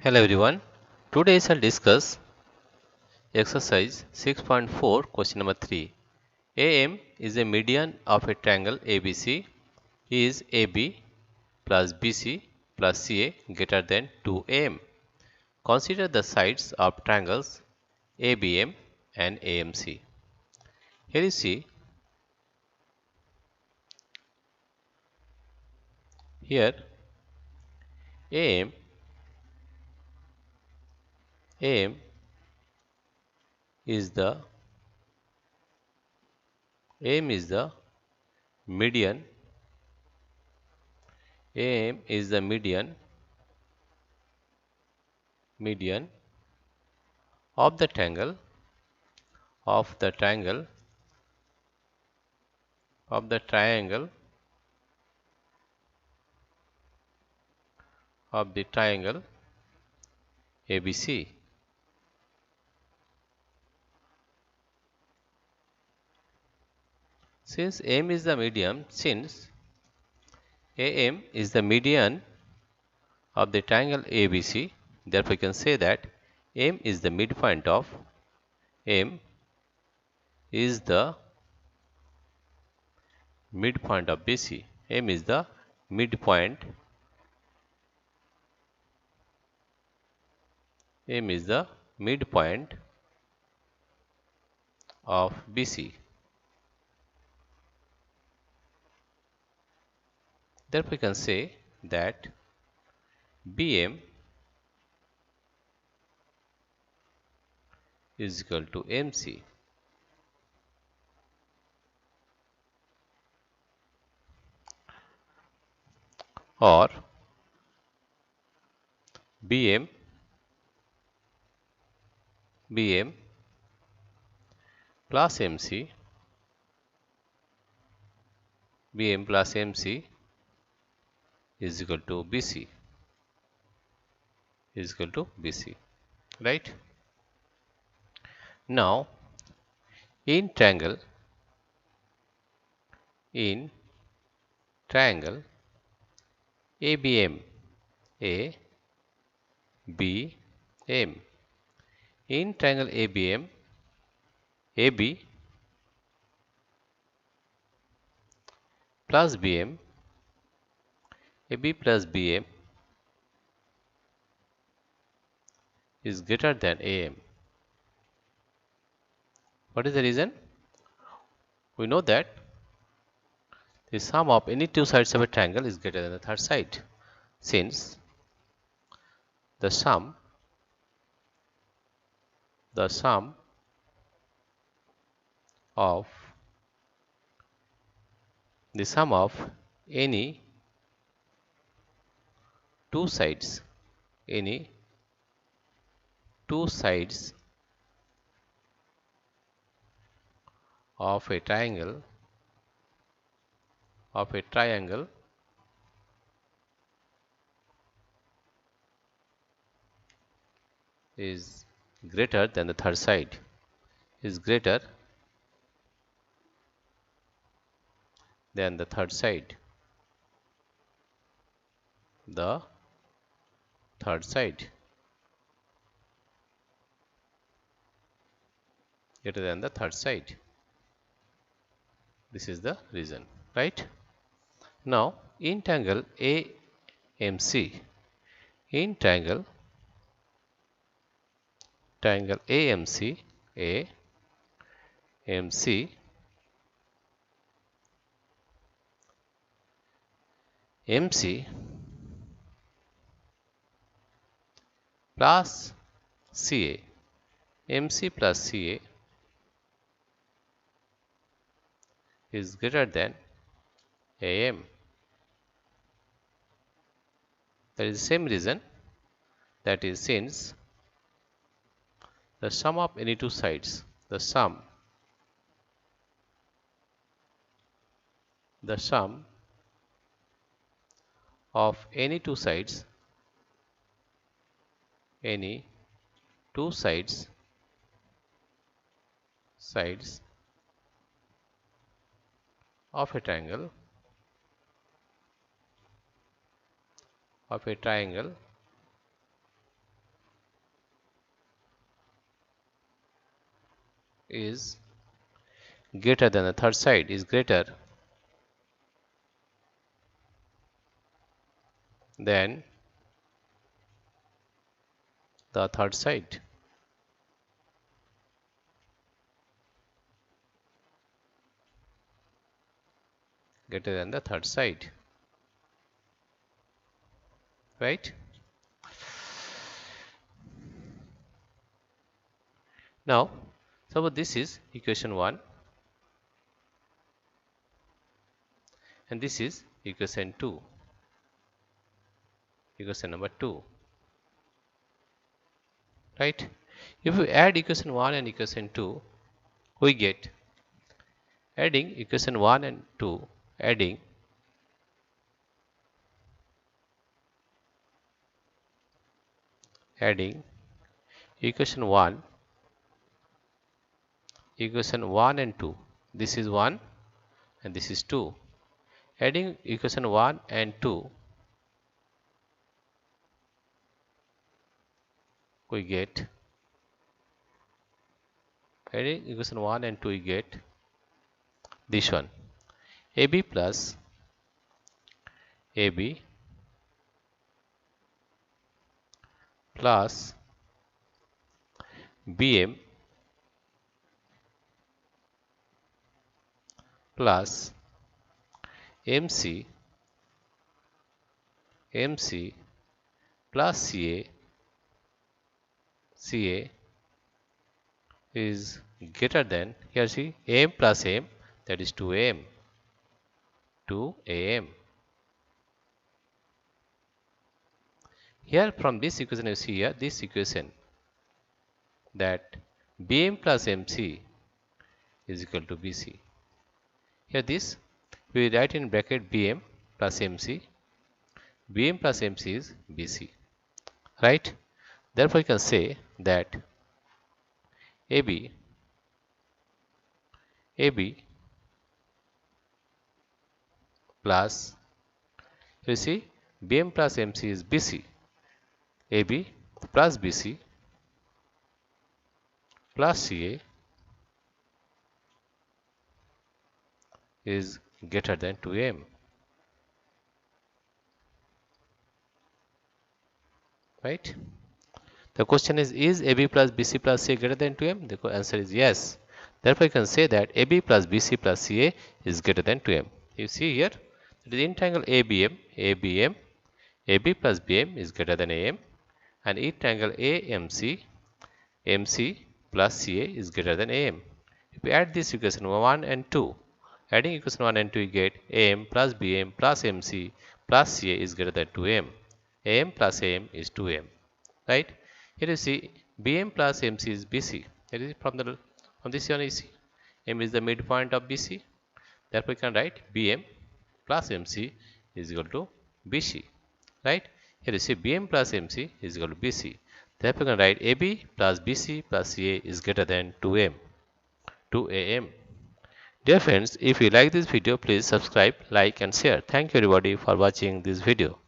Hello everyone. Today I'll discuss exercise 6.4 question number 3. AM is a median of a triangle ABC. Is AB plus BC plus CA greater than 2AM? Consider the sides of triangles ABM and AMC. Here you see, here AM AM is the AM is the median AM is the median of the triangle of the triangle of the triangle of the triangle ABC. Since AM is the median of the triangle ABC, therefore we can say that M is the midpoint of M is the midpoint of BC. M is the midpoint. M is the midpoint of BC. Therefore we can say that BM is equal to MC. Or BM plus MC BM plus MC is equal to BC right? Now in triangle ABM in triangle ABM AB plus BM AB plus BM is greater than AM. What is the reason? We know that the sum of any two sides of a triangle is greater than the third side, since the sum of any two sides of a triangle is greater than the third side, is greater than the third side, greater than the third side. This is the reason, right? Now in triangle AMC, in triangle AMC MC plus CA MC plus CA is greater than AM. That is the same reason, that is, since the sum of any two sides, the sum of any two sides of a triangle is greater than the third side is greater than the third side. Greater than the third side. Right? Now, suppose this is equation 1 and this is equation 2. Equation number 2. Right? If we add equation 1 and equation 2, we get adding equation 1 and 2, adding equation 1 and 2. This is 1 and this is 2. Adding equation 1 and 2, we get adding equation 1 and 2, we get this one, AB plus AB plus BM plus MC plus CA is greater than, here see AM plus AM, that is 2AM. Here from this equation you see here this equation that BM plus MC is equal to BC. Here this we write in bracket BM plus MC. BM plus MC is BC. Right? Therefore you can say that AB plus, you see BM plus MC is BC. AB plus BC plus CA is greater than 2M. Right? The question is AB plus BC plus CA greater than 2M? The answer is yes. Therefore, you can say that AB plus BC plus CA is greater than 2M. You see here, it is in triangle ABM, AB plus BM is greater than AM, and in triangle AMC, MC plus CA is greater than AM. If we add this equation 1 and 2, adding equation 1 and 2, we get AM plus BM plus MC plus CA is greater than 2M. AM plus AM is 2M. Right? Here you see BM plus MC is BC. That is from this one you see M is the midpoint of BC. Therefore, we can write BM plus MC is equal to BC. Right? Here you see BM plus MC is equal to BC. Therefore, we can write AB plus BC plus CA is greater than 2AM. Dear friends, if you like this video, please subscribe, like and share. Thank you everybody for watching this video.